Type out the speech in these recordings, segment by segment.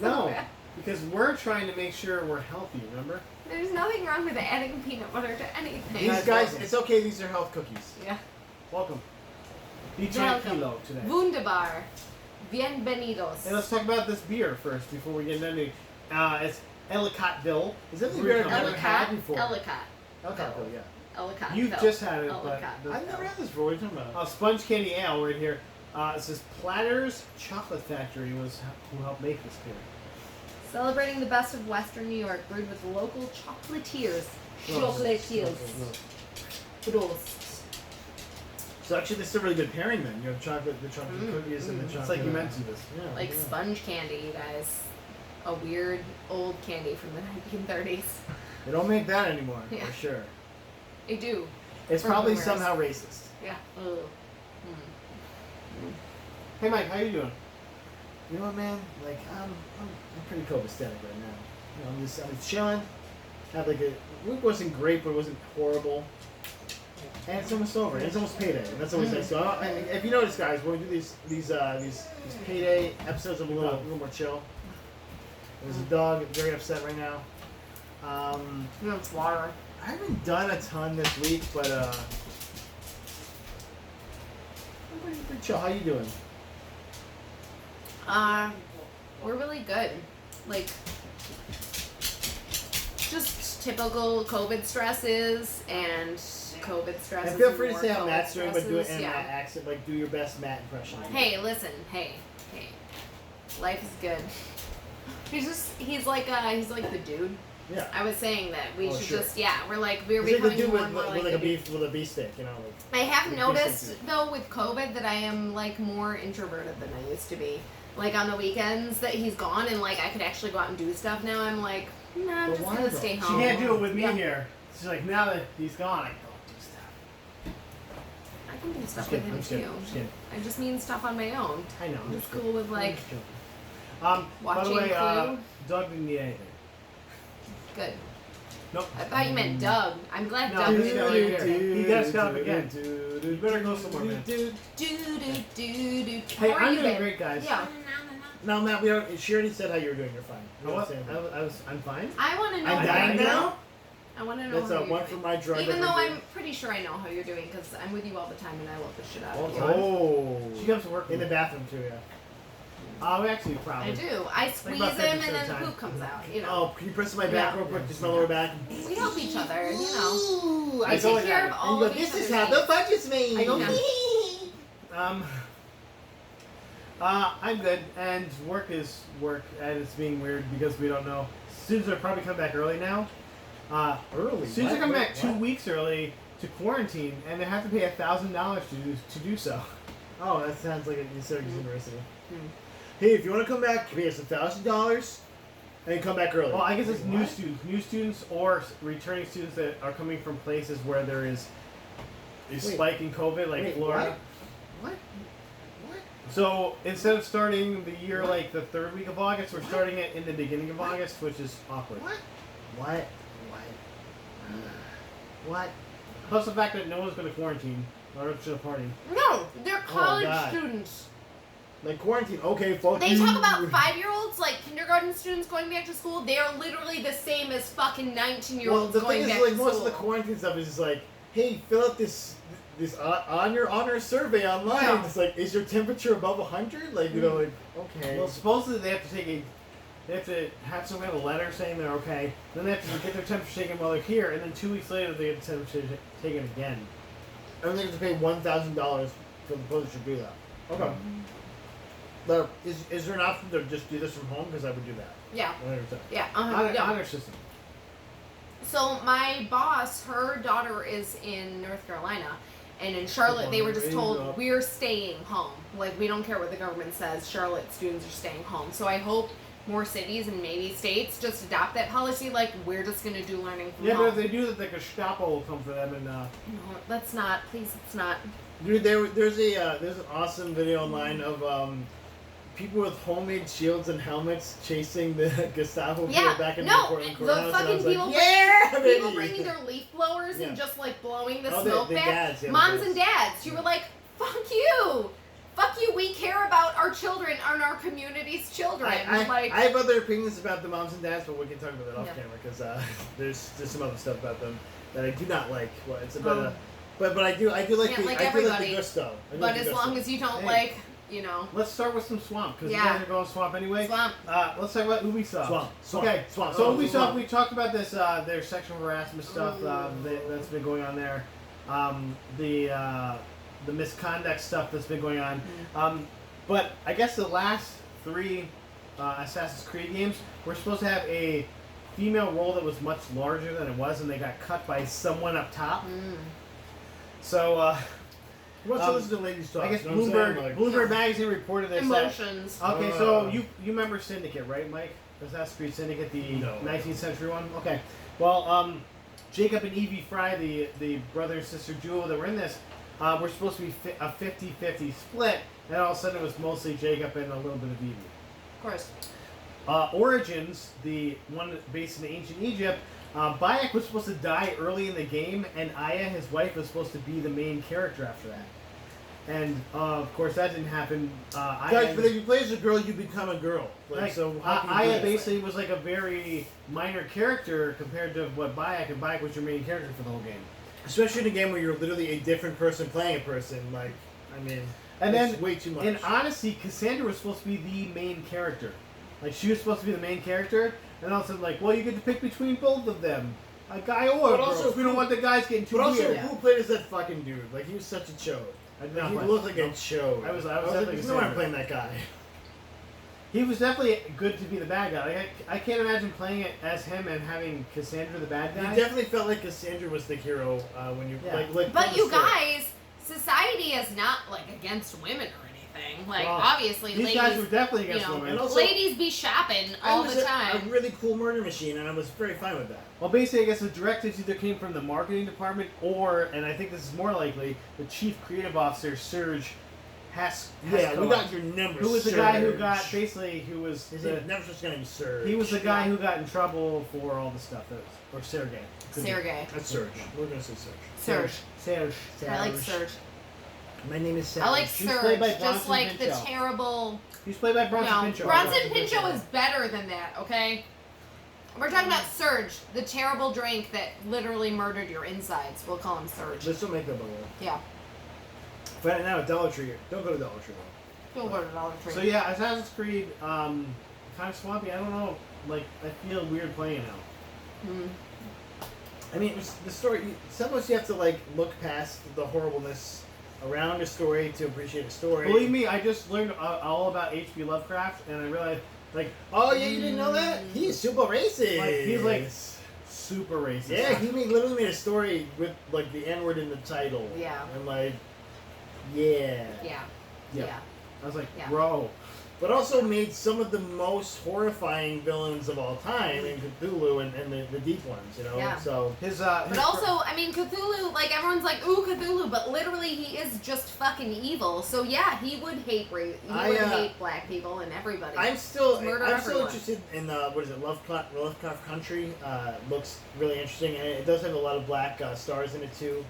No, because we're trying to make sure we're healthy, remember? There's nothing wrong with adding peanut butter to anything. These guys, it's okay. These are health cookies. Yeah. Welcome. Be Welcome. tranquilo today. Wunderbar. Bienvenidos. Hey, let's talk about this beer first before we get into anything. It's Ellicottville. Is that the beer I've never had Ellicott. before? Ellicott. Ellicottville, yeah. Ellicott. You've just had it, Ellicott. but I've never had this before. What are you talking about? Sponge Candy Ale right here. It says Platter's Chocolate Factory was who helped make this beer. Celebrating the best of Western New York, brewed with local chocolatiers. Chocolatiers. Prost. So actually, this is a really good pairing then. You have the chocolate cookies and the chocolate. It's like you meant to this. Yeah, Like yeah. sponge candy, you guys. A weird old candy from the 1930s. They don't make that anymore, Yeah. for sure. They do. It's For probably boomers. somehow racist. Yeah. Ugh. Hey Mike, how you doing? You know what, man? Like, I'm pretty copacetic right now. You know, I'm just chilling. Had like a week wasn't great, but it wasn't horrible. And it's almost over. And it's almost payday. And that's always nice. So if you notice, guys, when we do these payday episodes, I'm a little more chill. There's a dog very upset right now. It's water. I haven't done a ton this week, but I'm pretty chill. How you doing? We're really good. Like, just typical COVID stresses and COVID stresses. And feel free to more say how COVID Matt's doing, but do it in stresses, that accent. Like, do your best Matt impression. Hey, listen, hey. Life is good. He's like the dude. Yeah. I was saying that we should sure. just we're He's like becoming the dude more with, and more with like like a the dude. beef with a beefsteak, you know. Like, I have with noticed beefsteak. though with COVID that I am like more introverted than I used to be. Like on the weekends that he's gone and like I could actually go out and do stuff now. I'm like, nah, I'm But just why gonna though? stay She home. can't do it with me Yeah. here. She's like, now that he's gone, I can go do stuff. I can do stuff Just with kidding, him I'm just kidding, too. I'm just kidding. I just mean stuff on my own. I know. I'm just cool with like By the watching way, Clue. Doug didn't need anything. Good. Nope. I thought you meant Doug. I'm glad No, Doug this is guy really right here. here. He does come up again. You better go somewhere, man. Do do do do. Hey, How are I'm you, doing babe? great, guys. Yeah. No, Matt, she already said how you were doing. You're fine. You know what? I'm fine. I want to know. I'm how dying you're now? doing. I want to know That's how a you're one doing. for my drug. Even though overdose. I'm pretty sure I know how you're doing because I'm with you all the time and I love the shit out All of the you. time. Oh. She comes to work In the with me. bathroom, too, yeah. We actually probably. I do. I squeeze about him 50% and then of the the time. poop comes out. You know. Oh, can you press my back real quick? Just my lower back. We help each other. You know. Ooh, We take care of And all you of go, each this is other's how the needs. budget's made. I go, Yeah. I'm good, and work is work, and it's being weird because we don't know. Students are probably coming back early now. Early? Students are What? coming back What? 2 weeks early to quarantine, and they have to pay $1,000 to do so. Oh, that sounds like a Syracuse University. Mm. Hey, if you want to come back, pay us $1,000 and come back early. Well, I guess it's Wait, new students or returning students that are coming from places where there is a Wait. spike in COVID, like Wait, Florida. What? So instead of starting the year like the third week of August, we're starting it in the beginning of August, which is awkward. What? What? Plus the fact that no one's going to quarantine or to a party. No, they're college God. students. Like quarantine? Okay, fuck They you. talk about 5-year-olds, like kindergarten students going back to school. They are literally the same as fucking Well, 19-year-olds the going thing is, back like to most school. of the quarantine stuff is just like, hey, fill out this on your honor survey online. No. It's like, is your temperature above 100? Like, you know, like, okay. Well, supposedly they have to have some kind of letter saying they're okay. Then they have to get their temperature taken while they're here, and then 2 weeks later they get the temperature taken again. And they have to pay $1,000 for the person to do that. Okay. Now, is there an option to just do this from home? Because I would do that. Yeah, 100%. yeah, Honor system. So my boss, her daughter is in North Carolina, and in Charlotte they were just told we're staying home. Like we don't care what the government says. Charlotte students are staying home. So I hope more cities and maybe states just adopt that policy. Like we're just gonna do learning from Yeah, home. but if they do that, the Gestapo will come for them and. No, let's not. Please, let's not. Dude, there's an awesome video online of people with homemade shields and helmets chasing the Gestapo people back in the Portland the courthouse. fucking and I was people, like, yeah, people baby! bringing their leaf blowers Yeah. and just like blowing the Oh, smoke the back. dads, yeah, Moms the and dads. dads, you were like, fuck you. fuck you, we care about our children and our community's children. I have other opinions about the moms and dads, but we can talk about that off camera because there's some other stuff about them that I do not like. Well, it's about but I do like the gusto. But as long as you don't like, you know. Let's start with some swamp because you guys are going swamp anyway. Swamp. Let's talk about Ubisoft. Swamp. Okay. Swamp. So Ubisoft, we talked about this. Their sexual harassment stuff that's been going on there. The misconduct stuff that's been going on. But I guess the last 3 Assassin's Creed games were supposed to have a female role that was much larger than it was, and they got cut by someone up top. So, listen to ladies talk. I guess Bloomberg Magazine reported this. Emotions. Okay, so you remember Syndicate, right, Mike? Assassin's Creed Syndicate, the 19th century one? Okay. Well, Jacob and Evie Fry, the brother and sister duo that were in this, were supposed to be a 50-50 split, and all of a sudden it was mostly Jacob and a little bit of Evie. Of course. Origins, the one based in ancient Egypt, Bayek was supposed to die early in the game, and Aya, his wife, was supposed to be the main character after that. And, of course, that didn't happen. Guys, but if you play as a girl, you become a girl. So Aya basically was like a very minor character compared to what Bayek, and Bayek was your main character for the whole game. Especially in a game where you're literally a different person playing a person. And then, way too much. In Odyssey, Cassandra was supposed to be the main character. Like, she was supposed to be the main character, and all of a sudden, like, well, you get to pick between both of them. A guy or a girl. Also, we don't want the guys getting too weird. But also, who played as that fucking dude? Like, he was such a chode. He looked like a chode. I was like, no, I'm playing that guy. He was definitely good to be the bad guy. Like, I can't imagine playing it as him and having Cassandra the bad guy. You definitely felt like Cassandra was the hero when you like. But you guys, society is not like against women or anything. Like obviously, these ladies, guys were definitely against women. And also, ladies be shopping all the time. A really cool murder machine, and I was very fine with that. Well, basically, I guess the directives either came from the marketing department or, and I think this is more likely, the chief creative officer, Serge we got your number. Who was the guy who got who was his never just gonna be Serge. He was the guy who got in trouble for all the stuff or Sergey. That's Serge. We're gonna say Serge. Serge. I like Serge. My name is Serge. I like Serge, just like the terrible. He's played by Bronson Pinchot. Bronson Pinchot is better than that. Okay. We're talking about Serge, the terrible drink that literally murdered your insides. We'll call him Serge. Let's don't make that bubble. Yeah. Find it now at Dollar Tree. Don't go to Dollar Tree though. Don't go to Dollar Tree. So yeah, Assassin's Creed, kind of swampy. I don't know. Like, I feel weird playing it now. I mean, the story. Sometimes you have to like look past the horribleness around a story to appreciate a story. Believe me, I just learned all about H.P. Lovecraft, and I realized, like, oh yeah, you didn't know that? He's super racist. Like, he's like super racist. Yeah, he literally made a story with like the N-word in the title. Yeah. And like, yeah. I was like, bro. But also made some of the most horrifying villains of all time in Cthulhu and the deep ones, you know? Yeah. So but also, I mean, Cthulhu, like, everyone's like, ooh, Cthulhu, but literally he is just fucking evil. So yeah, he would hate hate black people and everybody. I'm still interested in, Lovecraft Country. Looks really interesting, and it does have a lot of black stars in it too.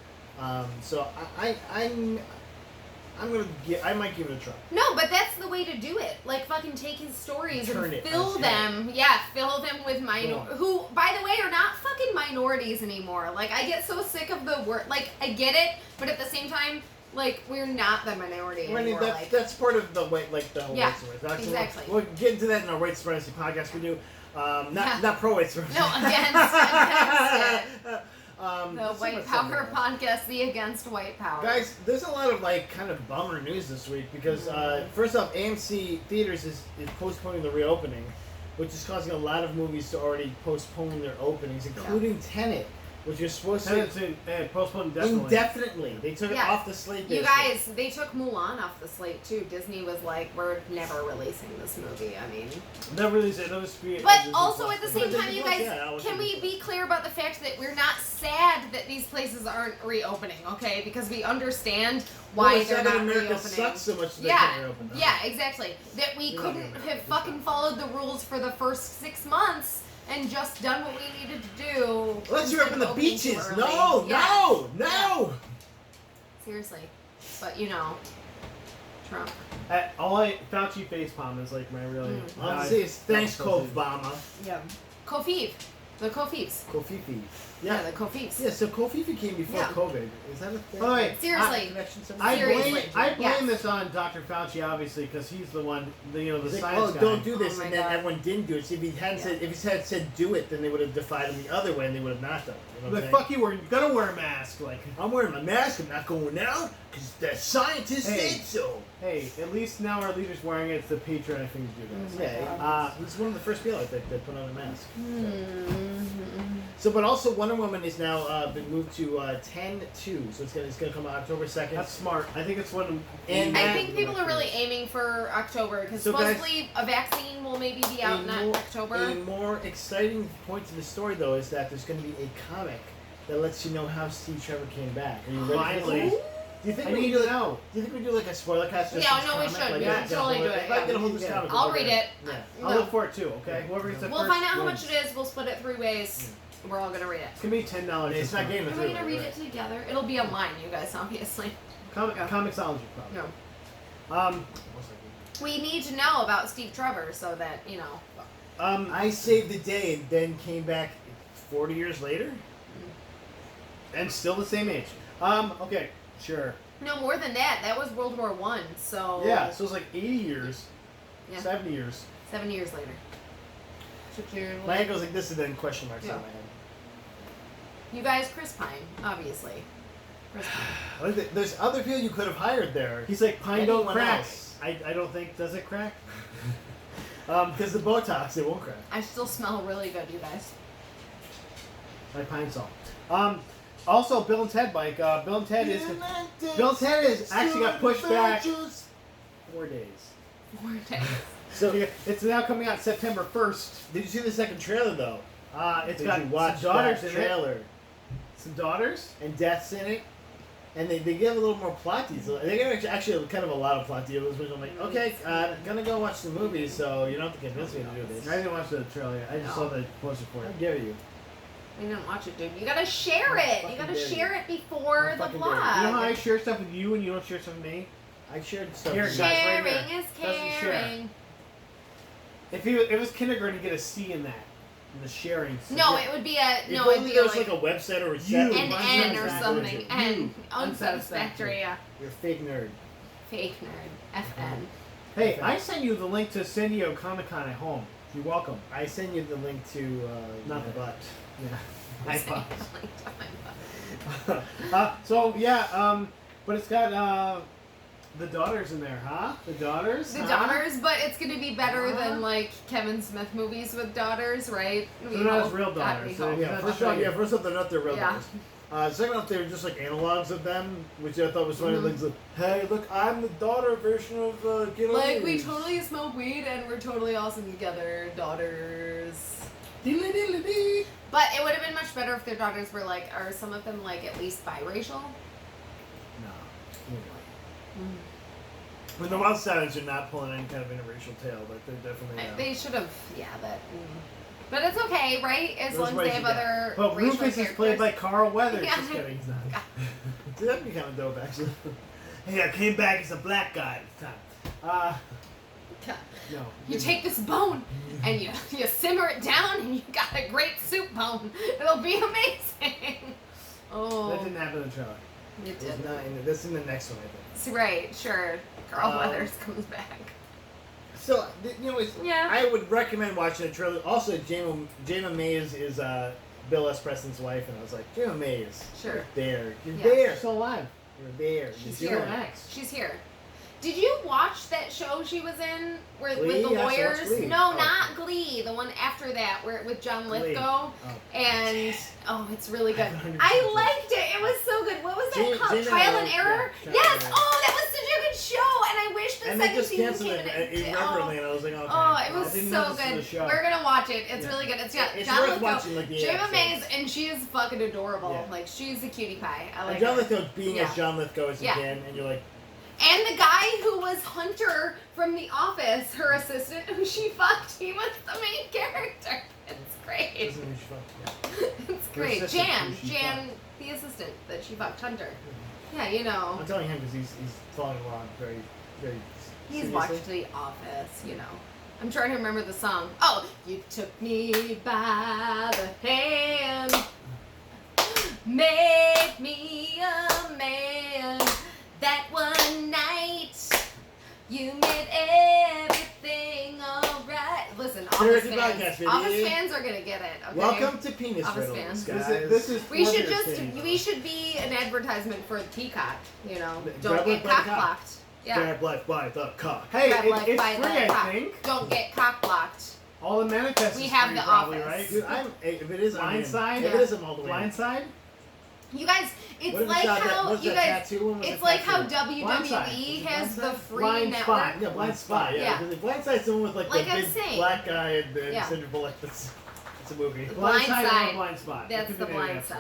So I might give it a try. No, but that's the way to do it. Like, fucking take his stories and fill them with who, by the way, are not fucking minorities anymore. Like, I get so sick of the word. Like, I get it, but at the same time, like, we're not the minority anymore. That's part of the white, like the whole white supremacy. Exactly. We'll get into that in our white supremacy podcast we do. Not pro white supremacy. No, against it. The White Power podcast, the Against White Power. Guys, there's a lot of like kind of bummer news this week because first off, AMC Theaters is postponing the reopening, which is causing a lot of movies to already postpone their openings, including Tenet, which is supposed to postpone indefinitely. They took it off the slate. You guys, they took Mulan off the slate too. Disney was like, we're never releasing this movie. I mean, never releasing it. But also at the same time, you guys, can we be clear about the fact that we're not sad that these places aren't reopening? Okay, because we understand why they're not America reopening. Sucks so much that they can't reopen. Yeah, exactly. That we couldn't have fucking followed the rules for the first 6 months. And just done what we needed to do. Let's reopen the beaches. No. Seriously. But, you know. Trump. Fauci facepalm is like my really. All I'm saying is thanks, Obama. Yeah. Kofiv. The Kofifs. Kofifi. Yeah, the Kofifs. Yeah, so Kofifi came before Yeah. COVID. Is that a thing? By the way, Seriously. I blame Yes. this on Dr. Fauci obviously because he's the one, the Like, science guy. don't do this, Oh my and then God. everyone didn't do it. So if he hadn't said, if he had said do it, then they would have defied him the other way, and they would have not done it. You know what But I'm fuck you, we're gonna wear a mask. Like, I'm wearing my mask. I'm not going out because the scientists Hey. said so. hey, at least now our leader's wearing it. It's the patriotic thing to do. Guys. Yeah, he's one of the first people that put on a mask. Mm-hmm. So, but also Wonder Woman is now been moved to 10/2, so it's gonna come out October 2nd. That's smart. I think it's one. And I think people are really aiming for October because So guys, supposedly a vaccine will maybe be out in October. A more exciting point to the story, though, is that there's going to be a comic that lets you know how Steve Trevor came back. Are you ready? Finally. For this? Do you think I we need do to like, know. Do you think we do like a spoiler cast? Just Yeah, this no, we comic? should. Like, We yeah, should totally do it, If I yeah. get a hold of this comic, I'll we'll read do it. Yeah. I'll No. look for it too. Okay, whoever gets the We'll first find out how wins. much it is. We'll split it 3 ways. We're all gonna read it. It's gonna be $10. It's not Game Are of we Thrones. gonna read it together? It'll be online, you guys, obviously. Comixology, probably. No. We need to know about Steve Trevor so that, you know. I saved the day and then came back 40 years later. And still the same age. Okay, sure. No, more than that. That was World War One. So Yeah, so it's like 80 years, Yeah. 70 years. 7 years later. My head goes like this and then question marks Yeah. on my head. You guys, Chris Pine, obviously. Chris Pine. I like that there's other people you could have hired there. He's like, pine don't Anyone crack. else? I don't think, does it crack? Because the Botox, it won't crack. I still smell really good, you guys. Like pine salt. Also, Bill and Ted, Mike. Bill and Ted is actually got pushed back 4 days. 4 days. So, It's now coming out September 1st. did you see the second trailer though? It's Did got you watch some daughters that in it. trailer? Some daughters? And deaths in it, and they give a little more plot details. They give actually kind of a lot of plot details. Which I'm like, okay, gonna go watch the movie, so you don't have to convince me to do this. I didn't watch the trailer yet. I just saw the poster for How it. dare you? We didn't watch it, dude. You gotta share it. You gotta share it before the fucking dare you. vlog. You know how I share stuff with you and you don't share stuff with me? I shared stuff. Here, with guys, you. right Sharing here. is Doesn't share. caring. If it was kindergarten, you get a C in that. In the sharing. No, it would be a If no. It'd only be there a, was like a website or a You. set. an N or unsatisfactory. something. You. N. Unsatisfactory. Unsatisfactory. Yeah. You're a fake nerd. Fake nerd. FN. Hey, I sent you the link to San Diego Comic Con at home. You're welcome. I send you the link to Not the butt. Yeah. So yeah, but it's got the daughters in there, huh? The daughters. The daughters, but it's gonna be better than like Kevin Smith movies with daughters, right? They're not his real God, we daughters. hope. Yeah, first off, they're not their real Yeah. daughters. Second off, they were just like analogs of them, which I thought was funny. Mhm. Like, hey, look, I'm the daughter version of Get Like, Over we It. totally smoke weed and we're totally awesome together, daughters. Diddly diddly dee. But it would have been much better if their daughters were like, are some of them like at least biracial? No. When the Wild Sirens are not pulling any kind of interracial tale, but they're definitely. They should have, yeah, that. But it's okay, right? As Those long as they ways have you got. other But racial Rufus is played by characters. Carl Weathers. Yeah. Just kidding, he's not. Dude, that'd be kind of dope, actually. Hey, I came back as a black guy this time. No. You take this bone and you simmer it down and you got a great soup bone. It'll be amazing. Oh, That didn't happen in the trailer. it It's did. not in that's in the next one, I think. Right, sure. Carl Weathers comes back. So, you know, Yeah. I would recommend watching the trailer. Also, Jayma Mays is Bill S. Preston's wife, and I was like, Jayma Mays, Sure. you're there. You're Yeah. there. You're still alive. You're there. She's You're here. doing it. Relax. She's here. Did you watch that show she was in where, Glee? with the Yes, I watched lawyers? Glee. No, Oh. not Glee. The one after that, where with John Glee. Lithgow. Oh. And it's really good. 100% I liked it. It was so good. What was that Jane- called? Jane Trial and and I- Error. yeah, Trial Yes. and Error. Oh, that was such a good show. And I wish the And they second just season canceled came it in. irreverently, and I was like, okay. Oh, it I was didn't know so this was good. a show. We're gonna watch it. It's Yeah. really good. It's got It's John worth Lithgow, watching, like, the Jayma episodes. Mays, and she is fucking adorable. Yeah. Like she's a cutie pie. I like And John her. Lithgow being Yeah. as John Lithgow as Yeah. again, and you're like, And the guy who was Hunter from The Office, her assistant, who she fucked, he was the main character. It's great. isn't he fun? It's great. assistant Jan, who she the assistant that she fucked Hunter. Yeah, you know. I'm telling him because he's following along very very He's seriously. watched The Office, you know. I'm trying to remember the song. Oh, you took me by the hand, made me a man. That one night, you made everything alright. Listen, Office Dirty fans, podcast, baby. Office fans are gonna get it. Okay? Welcome to Penis Office Riddles, fans. guys. This is We should Mother's just Day. we should be an advertisement for the Peacock. You know, don't Grab get life by the cock cock. blocked. Yeah. Grab life by the cock. Hey, Grab life it's by free, the I cock. think. Don't get cock blocked. All the manifests We is have free, The probably, Office. right? Dude, if it is, I'm in. Blindside? If Yeah. it is, I'm all the way in. Blindside? You guys, it's What if like it's not that- how what's you that guys. tattoo? When was It's the like how tattoo? WWE Blindside. has the free Blind network. Spot. Yeah, Blind Spot. Yeah, Yeah. because Blindside's the one with like Like the I big was saying. black guy and the Yeah. Sandra Bullock. It's a movie. Blind Blindside Side. or Blind Spot? That's That could the be name of blind episode.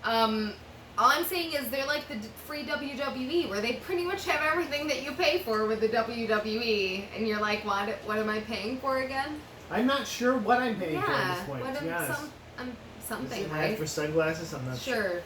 side. All I'm saying is they're like the free WWE, where they pretty much have everything that you pay for with the WWE, and you're like, what am I paying for again? I'm not sure what I'm paying for at Yeah, this point, what to be honest. something, Is it right? for sunglasses? I'm not sure. Sure.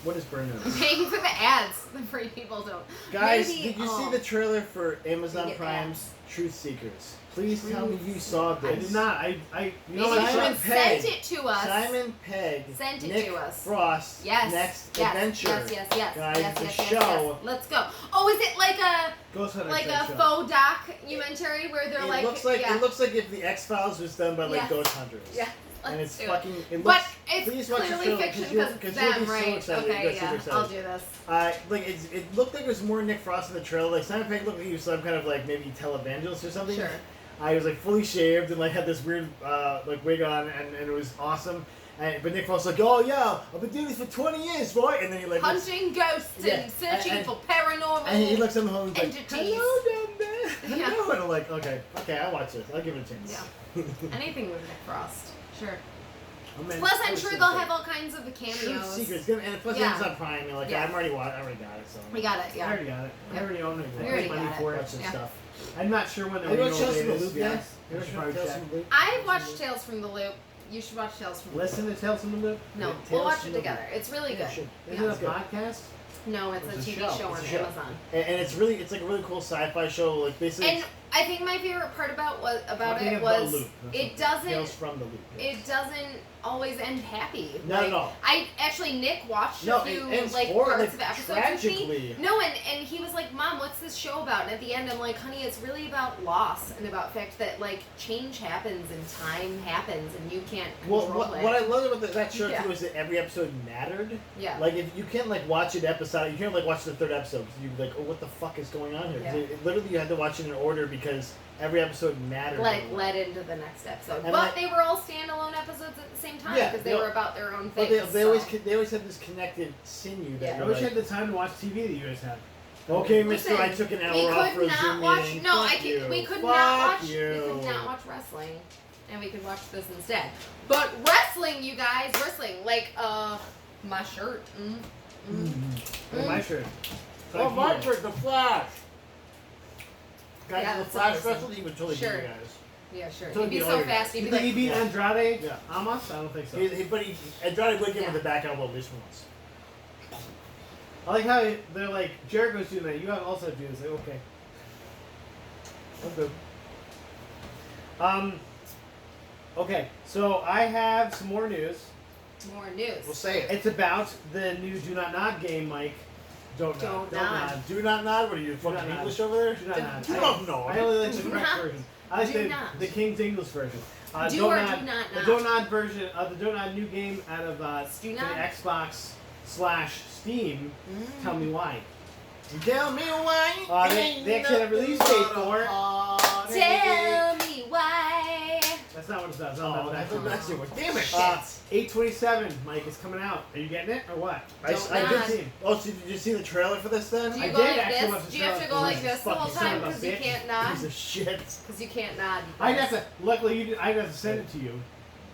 What is burning? I'm paying for the ads. The free people don't. Guys, Maybe- did you oh. see the trailer for Amazon You get Prime's Truth Seekers? Please tell me you saw this. I did not. I you know Maybe what? you Simon should Pegg. send it to us. Simon Pegg, Send it Nick to us. Frost, Yes. next yes, adventure. Yes. Guys, yes, the yes, show. Yes. Let's go. Oh, is it like a Ghost Hunter like type a show. faux documentary where they're It like looks like yeah. it looks like if the X Files was done by like Yes. Ghost Hunters. Yeah. And Let's it's do it. fucking. It But looks, it's please watch the clearly trailer, fiction 'cause you'll- because it's 'cause you'll them, be so right? excited. You'll Okay, get super yeah. excited. I'll do this. Like it looked like there was more Nick Frost in the trailer. Like Simon Pegg looked like he was some kind of like maybe televangelist or something. Sure. I was like fully shaved and like had this weird like wig on and it was awesome. But Nick Frost was like, oh yeah, I've been doing this for 20 years, right? And then he like looks, Hunting ghosts Yeah, and searching and- for paranormal. and he looks at the home and he's like, entities. hello down there. Hello. Yeah. And I'm like, okay, I'll watch this. I'll give it a chance. Yeah. Anything with Nick Frost. Sure. Oh, man, Plus, I'm Truth sure Seekers. they'll have all kinds of Truth cameos. Secrets. And plus Yeah. Amazon Prime. And like, Yeah. I already got it, so. We got it. I Yeah. already got it. I already own it. We I already paid money got it. for Watch some Yeah. stuff. I'm not sure when the Have you watched renewal Tales date from the is. Loop yet? Yes. You I ever should watched probably Tales check. from the Loop? I've watched Tales from the Loop. You should watch Tales from the Loop. Listen to Tales from the Loop. No, Yeah, we'll Tales watch from it the together. It's really Yeah, good. sure. Is Yeah. it It's a good. podcast? No, it's a It's a TV show. show It's on a show. Amazon. And it's like a really cool sci-fi show. Like basically, And I think my favorite part about Something it of was the Loop. it Tales doesn't from the Loop. yeah. it doesn't always end happy. Not Like, at all. I actually Nick watched No, a few it ends like horribly, parts of the episodes tragically. with me. No, and he was like, "Mom, what's this show about?" And at the end, I'm like, "Honey, it's really about loss and about the fact that like change happens and time happens and you can't Well, control it." what I love about that show Yeah. too is that every episode mattered. Yeah. Like if you can't like watch an episode, you can't like watch the third episode because you're like, oh, what the fuck is going on here? 'Cause Yeah. it literally you had to watch it in order because every episode mattered. like led into the next episode, And, but like- they were all standalone episodes at the same time Yeah, because they no- were about their own But things. they always have this connected sinew that Yeah. I you're wish I like, had the time to watch TV that you guys have. okay, Listen, Mister, I took an hour we off for could a not Zoom watch. meeting. No, Fuck you. we could Fuck not watch. you. We could not watch wrestling, and we could watch this instead. But wrestling, you guys, wrestling, like my shirt. Oh, my shirt. Oh, my turn, the Flash. Guys, Yeah, the that's Flash awesome. wrestled, he would totally Sure. beat you guys. Yeah, sure. Totally He'd be be so all fast. You He'd be think he like, beat Yeah. Andrade? Yeah. Amos? I don't think so. But Andrade would get Yeah. with the back elbow at least once. I like how they're like, Jericho's doing that. You have also do this. Like, okay. I'm good. Okay, so I have some more news. more news. We'll say it. It's about the new Do Not Nod game, Mike. Don't Don't nod. nod. Do not nod. What are you, Do fucking not nod. English over there? Do not nod. Do not nod. I only like the Do correct not- version. I like do not. the King's English version. Do Don't or Nod, do not the nod. Don't Nod version of the Don't Nod new game out of Do for the not. Xbox/Steam. Tell me why. Tell me why. They actually had a release date for it. Tell me why. That's not what it says. I don't know Oh, what that's that's that's it. Damn it. 8/27, Mike, is coming out. Are you getting it or what? Don't I nod. did see. Oh, so did you see the trailer for this then? Do I you go did like actually watch this? the Do you have to trailer. go like This this the whole fucking time son of a because you bitch. can't nod? Piece of shit. Because you can't nod. I'd have to. Luckily, you did. I'd have to send it to you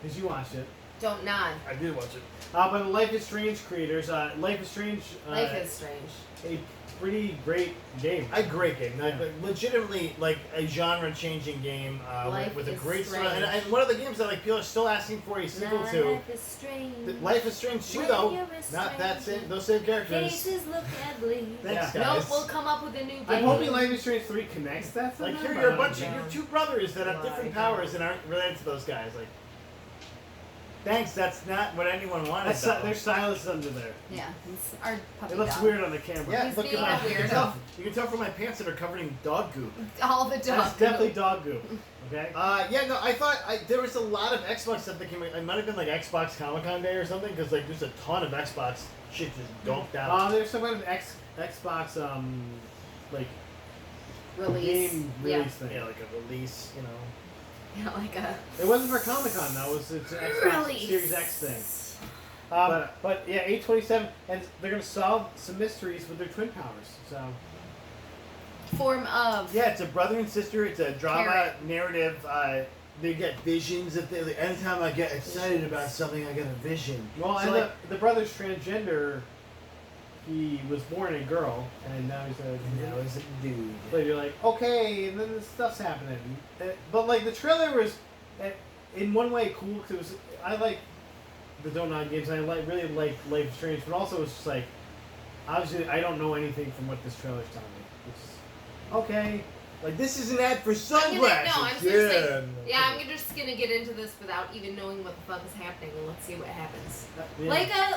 because you watched it. Don't nod. I did watch it. By the Life is Strange creators. Life is Strange. Life is strange. A pretty great game. A great game. Legitimately, like, a genre-changing game with a great story. And one of the games that like people are still asking for a sequel to. Life is strange. Life is Strange 2, though. Not that same. Those same characters. Faces look ugly. Thanks, guys. Nope, we'll come up with a new game. I'm hoping Life is Strange 3 connects that. Like, somehow, you're a but I bunch don't of know. you're two brothers that have different powers and aren't related to those guys. Like, thanks. That's not what anyone wanted. Their stylus is under there. Yeah, it's our puppy It looks dog. weird on the camera. Yeah, He's look being at a my. weirdo. You can tell from my pants that are covered in dog goop. All the That's dogs. definitely dog goop. Okay. Yeah, no, I thought there was a lot of Xbox stuff that came out. It might have been like Xbox Comic Con Day or something, because like there's a ton of Xbox shit just dumped out. There's some kind of Xbox like Release. game release thing. Yeah, like a release, you know. Yeah, like a It wasn't for Comic Con though. It's an Xbox release. Series X thing. But yeah, 827, and they're gonna solve some mysteries with their twin powers. So form of. Yeah, it's a brother and sister. It's a drama Carrot. narrative. They get visions. Anytime I get excited about something, I get a vision. well, So, and like, the brother's transgender. He was born a girl, and now he's a now he's a dude. But you're like, okay, and then this stuff's happening. But like the trailer was, in one way, cool because I like the dontnod games. And I really like Life is Strange, but also it's just like, obviously, I don't know anything from what this trailer's telling me. It's okay. Like, this is an ad for I'm sunglasses. seriously. Yeah, I'm just gonna get into this without even knowing what the fuck is happening, and let's see what happens. Yeah.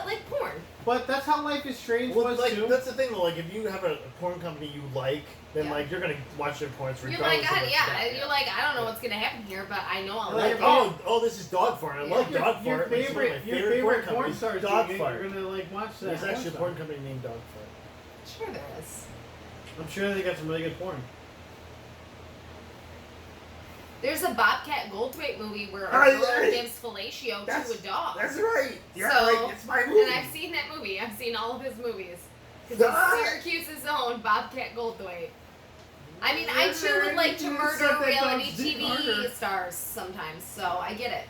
Like porn. But that's how Life is Strange Well, was like, too. that's the thing, though. Like, if you have a porn company you like, then, Yeah. like, you're going to watch their porns You're regardless like, of God, what's yeah. about. You're like, I don't know what's gonna happen here, but I know I'll Like, like it. oh, this is dog fart. I love dog your fart. It's one of my favorite porn companies, stars. dog you're fart. gonna like watch that. There's actually a stuff. porn company named Dog Fart. Sure there is. I'm sure they got some really good porn. There's a Bobcat Goldthwait movie where a Oh, girl yeah. gives fellatio to a dog. That's right. Yeah, So- like, it's my movie. And I've seen that movie. I've seen all of his movies. It's Syracuse's own Bobcat Goldthwait. I mean, I too would like to murder reality TV stars sometimes, so I get it.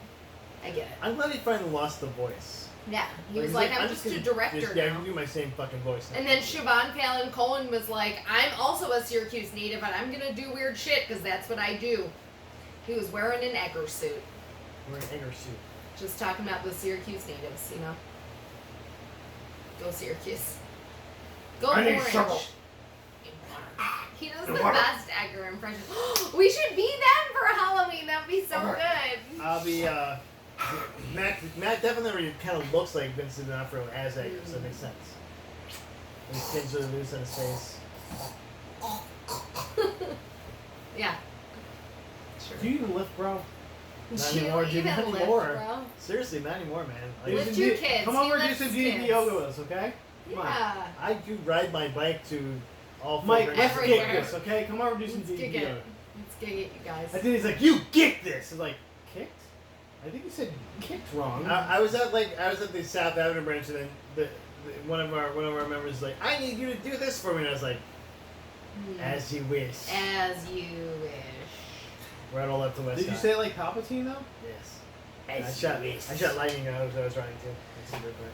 I get it. I'm glad he finally lost the voice. Yeah, he was he's like, I'm just a gonna director yeah, I now. can do my same fucking voice now. And then Siobhan Fallon Cohen was like, I'm also a Syracuse native, and I'm gonna do weird shit because that's what I do. He was wearing an Egger suit. Wearing an Egger suit. Just talking about the Syracuse natives, you know. Go Syracuse. Go I need Orange. shovel. He does the best Egger impression. We should be them for Halloween. That'd be so good. I'll be, Matt definitely kind of looks like Vincent D'Onofrio as Egger, so that makes sense. And his skin's really loose on his face. Yeah. Sure. Do you even lift, bro? Not Do you anymore, dude, even not lift, anymore. bro? Seriously, not anymore, man. Do Lift some your D- kids. Come He over and do lifts some kids. DDP yoga with us, okay? Come on. Yeah. I do ride my bike to all four Mike, different- let's Everywhere. kick this, okay? Come over and do some Let's DDP kick yoga. it. Let's kick it, you guys. And then he's like, you kick this! I was like, kicked? I think he said kicked wrong. I was at the South Avenue branch, and then one of our members was like, I need you to do this for me, and I was like, as you wish. As you wish. Right all up to West Did you Side. say it like Palpatine, though? Yes. As I shot lightning out as I was running too. That's a good point.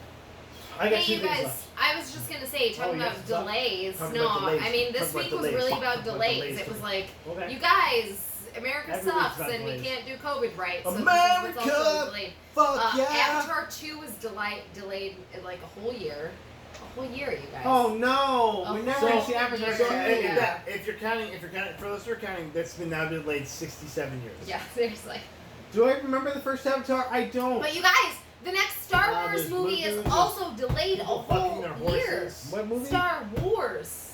I got Hey, two you things guys, left. I was just gonna say, talking Oh, about yes, delays. talk No, about delays. I mean, this Talk about week was delays. really Talk about about delays. delays. It was like, Okay. you guys, America Every week's sucks about and we delays. can't do COVID right. So America! this is what's also delayed. Fuck yeah! Avatar 2 was delayed like a whole year. A whole year, you guys. Oh no! Oh, We never so- gonna see Avatar. So Yeah. if you're counting, for those who are counting, that's been now delayed 67 years. Yeah, seriously. Do I remember the first Avatar? I don't. But you guys, the next Star Ah, Wars there's movie is movies. also delayed a People fucking their whole year. horses. What movie? Star Wars.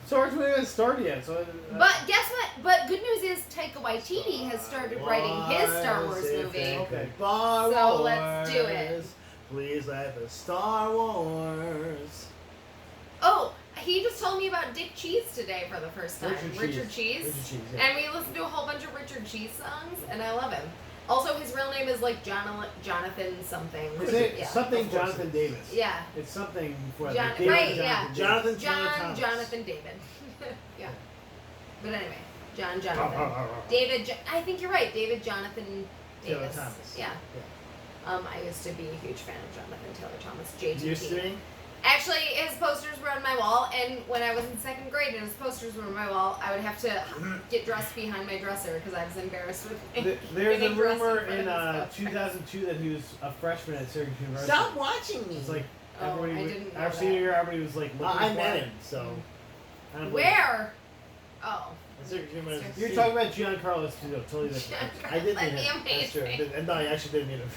Star Wars movie hasn't started yet, so. But guess what? But good news is Taika Waititi has started writing his Star Wars movie. Okay. Star So Wars. let's do it. Please let the Star Wars. Oh, he just told me about Dick Cheese today for the first time. Richard Cheese. Richard Cheese, yeah. And we listened to a whole bunch of Richard Cheese songs, and I love him. Also, his real name is like Jonathan something. Is it Yeah. something Of course Jonathan Davis? Yeah. It's something for John- David right, yeah. Jonathan Davis. Jonathan Taylor John Thomas. Jonathan David. Yeah. But anyway, Oh, Jonathan. David, I think you're right. David Jonathan Taylor Davis. Thomas. Yeah. I used to be a huge fan of Jonathan Taylor Thomas, JTT. Used to be? Actually, his posters were on my wall, and when I was in 2nd grade and his posters were on my wall, I would have to get dressed behind my dresser because I was embarrassed with There's a getting dressed rumor front in of his posters. 2002 that he was a freshman at Syracuse University. Stop watching me. It's like Oh, everybody I was, didn't know our that. senior year, everybody was like looking I for met it. him, so. I don't know. Where? Oh. Syracuse University. You're talking about Giancarlo Esposito, totally different. I did meet That'd be him. That's true. amazing. No, I actually did meet him.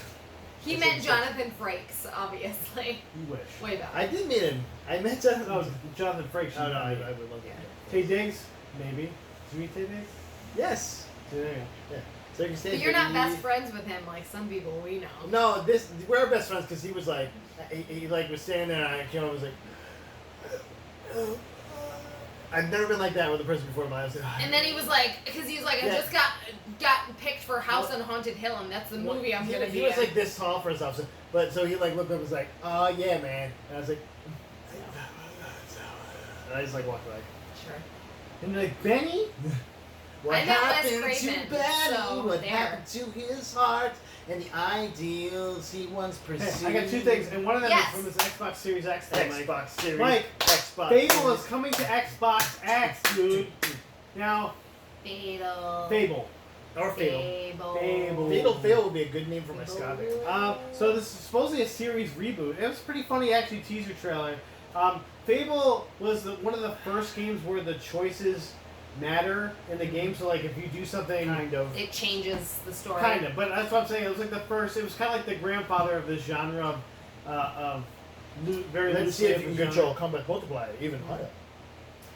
He meant Jonathan Frakes, obviously. You wish. Way back. I did meet him. I met Jonathan. No, Jonathan Frakes. Oh, no, I Tay would love that. Diggs, maybe. Did you meet Tay Diggs? Yes. So there you go. Syracuse State. But you're not baby. best friends with him like some people we know. No, we're best friends because he was like, he like was standing there and I came over and was like, I've never been like that with a person before in my life. And then he was like, because he was like, I Yeah. just got picked for House on Haunted Hill, and that's the movie I'm gonna be He was in. like this tall for himself, so he like looked up and was like, oh yeah, man. And I was like, and I just like walked away. Sure. And you're like, Benny? What I met Wes happened Craven, to Benny? so What there. happened to his heart and the ideals he once pursued? Hey, I got 2 things, and one of them Yes. is from this Xbox Series X thing, Mike. Xbox Series. Mike, Xbox Fable is Series. coming to Xbox X, dude. Now, Fatal. Fable. Or Fable. Fable. Fable would be a good name for my ska band. So this is supposedly a series reboot. It was a pretty funny, actually, teaser trailer. Fable was one of the first games where the choices matter in the game. So, like, if you do something... Kind of. It changes the story. Kind of, but that's what I'm saying. It was like the first... It was kind of like the grandfather of this genre of very Let's see loosely if of you the can genre. control combat multiplier even higher.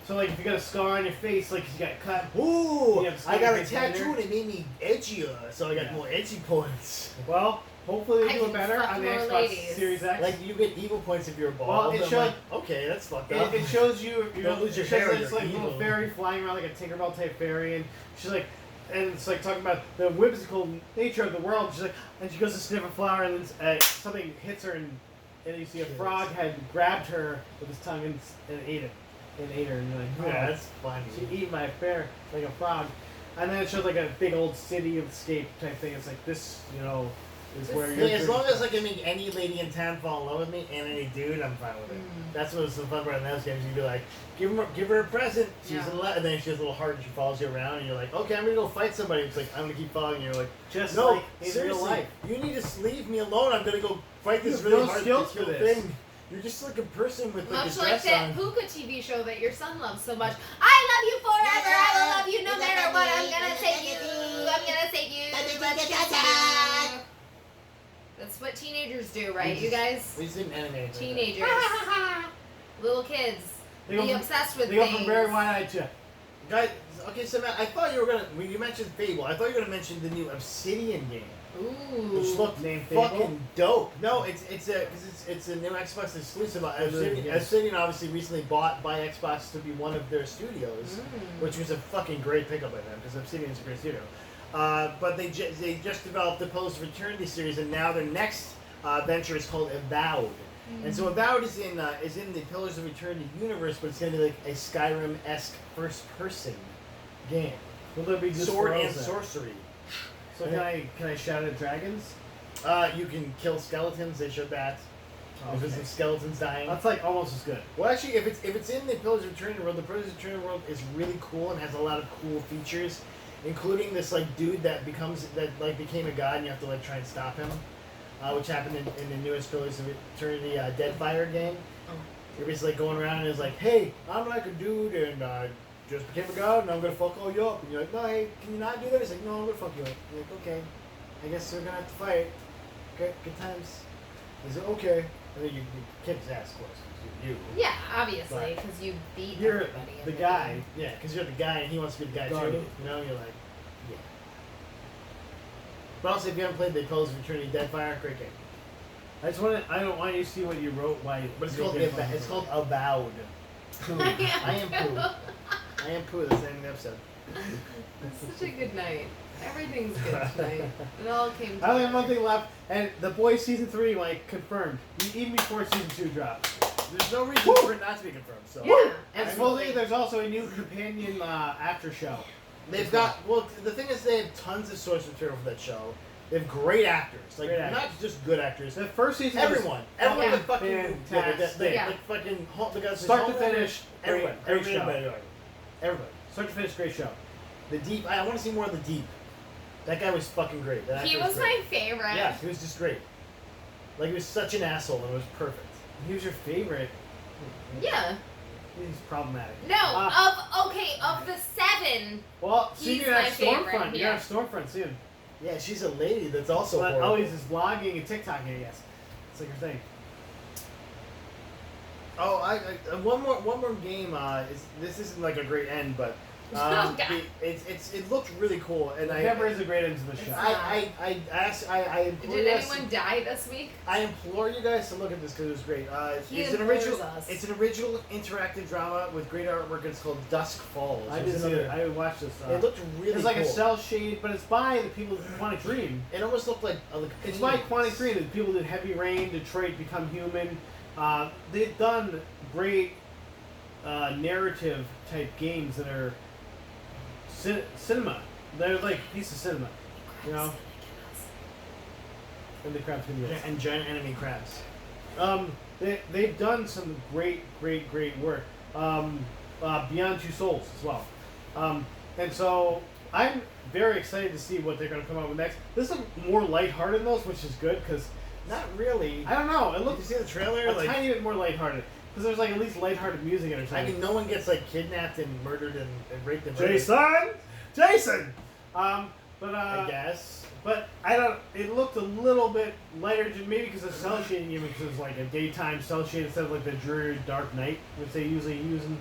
So, like, if you got a scar on your face, like, you got cut... Ooh, You have I got a skin tattoo and it made me edgier, so I got Yeah. more edgy points. Well, hopefully I they do it can better fuck on the more Xbox ladies. Series X. Like you get evil points if you're bald. Well, it I'm showed- like, okay, that's fucked up. It shows you, Don't lose your it shows hair, that it's you're like a little evil. fairy flying around like a Tinkerbell type fairy, and she's like, and it's like talking about the whimsical nature of the world. She's like, and she goes to sniff a flower, and then something hits her, and you see a frog had grabbed her with his tongue and ate it, and ate her, and you're like, oh, Yeah, that's funny. she ate my bear like a frog, and then it shows like a big old city escape type thing. It's like this, is where you're. As long as I can make any lady in town fall in love with me and any dude, I'm fine with it. That's what's so fun about those games. You can be like, give her a present. She's Yeah. in love, and then she has a little heart and she follows you around, and you're like, okay, I'm gonna go fight somebody. It's like I'm gonna keep following you. You're like, just no, like in seriously, real life. you need to leave me alone. I'm gonna go fight You this have really no hard skills to kill for this. thing. You're just like a person with like Much a like dress that on. Puka TV show that your son loves so much. I love you forever. I will love you no matter what. I'm gonna save you. I'm gonna save you. That's what teenagers do, right? You guys? We seen anime. Teenagers. Little kids. They go Be from- obsessed with They go things. from very wide-eyed to. Guys, okay, so Matt, I thought you were gonna. When you mentioned Fable, I thought you were gonna mention the new Obsidian game, Ooh. which looked Named Fable? fucking dope. No, it's a new Xbox exclusive. Obsidian, Yes. Obsidian obviously recently bought by Xbox to be one of their studios, which was a fucking great pickup by them because Obsidian is a great studio. But they just developed the Pillars of Eternity series, and now their next venture is called Avowed. And so Avowed is in the Pillars of Eternity universe, but it's gonna be like a Skyrim-esque first-person game. Will there be just Sword and worlds then? sorcery. So can I shout at dragons? You can kill skeletons. They showed that. If there's some skeletons dying. That's like almost as good. Well, actually, if it's in the Pillars of Eternity world, the Pillars of Eternity world is really cool and has a lot of cool features, including this like dude that became a god, and you have to like try and stop him, which happened in the newest Pillars of Eternity Deadfire game. You're basically like going around and it's like, hey, I'm like a dude and just became a god and I'm gonna fuck all you up. And you're like, no, hey, can you not do that? He's like, no, I'm gonna fuck you up. You're like, okay, I guess we're gonna have to fight. Okay, good times. He's like, okay. And then you kick his ass, of course. 'Cause you. Yeah, obviously, because you beat You're everybody. in the the guy. game. Yeah, because you're the guy and he wants to be the guy Guardian. too. You know, you're like, yeah. But also, if you haven't played the Pillars of Eternity Deadfire, great game. I don't want you to see what you wrote. Why? But it's called Avowed. I am poo. I am poo. That's the name of the episode. It's such a good night. Everything's good tonight. It all came I only have together. one thing left, and The Boys season 3 like confirmed even before season 2 dropped. There's no reason for it not to be confirmed. So Yeah, And supposedly there's also a new companion after show. they've got. Well, the thing is, they have tons of source material for that show. They have great actors. Like, Great actors. not just good actors. The first season Everyone was fucking fantastic. Yeah. like fucking the guys Start to finish, everyone, great everybody, show. everybody. Start to finish, great show. The Deep. I want to see more of the Deep. That guy was fucking great. That He actor was great. my favorite. Yeah, he was just great. Like, he was such an asshole, and it was perfect. He was your favorite. Yeah. He's problematic. No, Uh, of the 7. Well, soon He's you're gonna my have favorite, Stormfront. You're yeah. gonna have Stormfront soon. Yeah, she's a lady that's also But horrible. always is vlogging and TikToking, I guess. It's like your thing. Oh, one more game. This isn't like a great end, but Oh, God. it looked really cool, and It never is a great end to the show. It's I implore Did you guys. anyone die this week? I implore you guys to look at this because it was great. He It's an implores original. us. It's an original interactive drama with great artwork. It's called Dusk Falls. I It was did see another- it. I watched this. It looked really It's like cool. a cell shade, but it's by the people who want to dream. It almost looked like It's by Quantic Dream, the people who did Heavy Rain, Detroit Become Human. They've done great narrative type games that are cinema. They're like a piece of cinema, you know. And the crab's gonna be it. and giant enemy crabs. They've done some great work. Beyond Two Souls as well. And so I'm very excited to see what they're going to come out with next. This is more lighthearted in those, which is good because Not really. I don't know. It Did you looks see the trailer? a Like, tiny bit more lighthearted because there's like at least lighthearted music in it. I mean, no one gets like kidnapped and murdered and raped and Jason. But I guess. But I don't. It looked a little bit lighter, maybe because of cell shading, even because it was like a daytime cell shade instead of like the dreary dark night, which they usually use in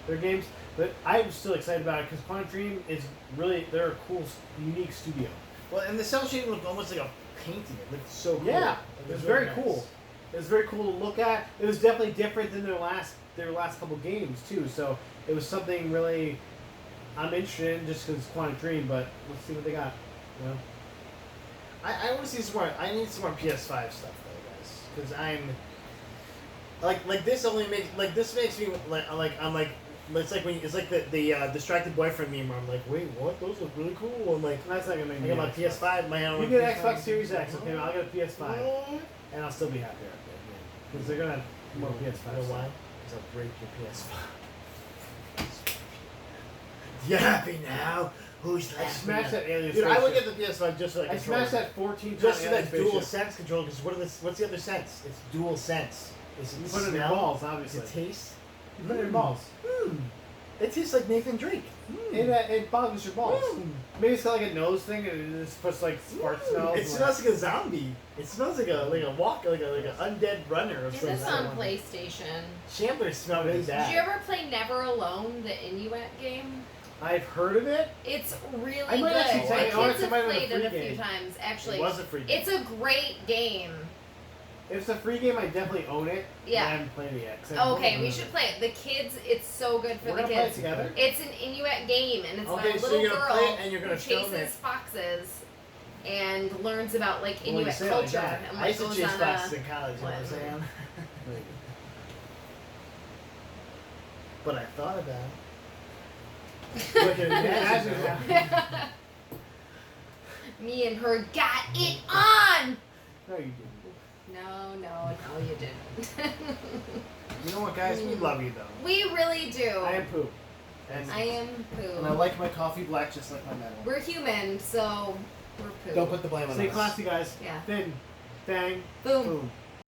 their games. But I'm still excited about it because Quantic Dream is really—they're a cool, unique studio. Well, and the cell shading looked almost like a painting. It looked so cool. Yeah, it was very nice. cool. It was very cool to look at. It was definitely different than their last couple games too. So it was something really I'm interested in just because it's Quantic Dream. But let's see what they got. You know. I want to see some more. I need some more PS5 stuff though, guys, because I'm like this only makes this makes me like I'm like it's like when it's like the distracted boyfriend meme where I'm like, wait, what? Those look really cool. I'm like, That's not gonna make I me got my Xbox. PS5. My You get an Xbox Series X, okay? I'll get a PS5, and I'll still be happy because they're gonna have more PS5. You know stuff. why? Because I'll break your PS5. You happy now? Who's I laughing? smashed that alien Dude, I would spaceship. get the PS5 just for that I controller. smashed that 14 Just for alien that dual spaceship. sense controller. Because what's the other sense? It's dual sense. Is it You put it in your smell? balls, Is obviously. it taste? You put it in your balls. It tastes like Nathan Drake. It bothers your balls. Mm. Maybe it's got like a nose thing, and it just puts like spark smells. It smells like a zombie. It smells like a an undead runner or Is something. this on PlayStation? Shamblers smell really bad. Did you ever play Never Alone, the Inuit game? I've heard of it. It's really I might good. actually My tell you, kids honestly, it have might have been a played it a free few game. times. Actually, It was a free game. it's a great game. If it's a free game, I definitely own it. Yeah. But I haven't played it yet. 'cause I haven't Okay, owned we it. should play it. The kids, it's so good for We're the gonna play it kids. together. It's an Inuit game, and it's Okay, about a so little you're gonna girl play it and you're who gonna film chases it. foxes and learns about like Well, you Inuit say it like culture that. and I like used to goes chase on foxes a. in college, you know what I'm what? saying? But I thought about it. Look at Imagine Me and her got it on. No, you didn't. No, you didn't. You know what, guys? We love you, though. We really do. I am poop. And, I am And I poo. like my coffee black just like my metal. We're human, so we're poo. Don't put the blame on Stay us. classy, guys. Yeah. Thin. Bang. Boom. Boom.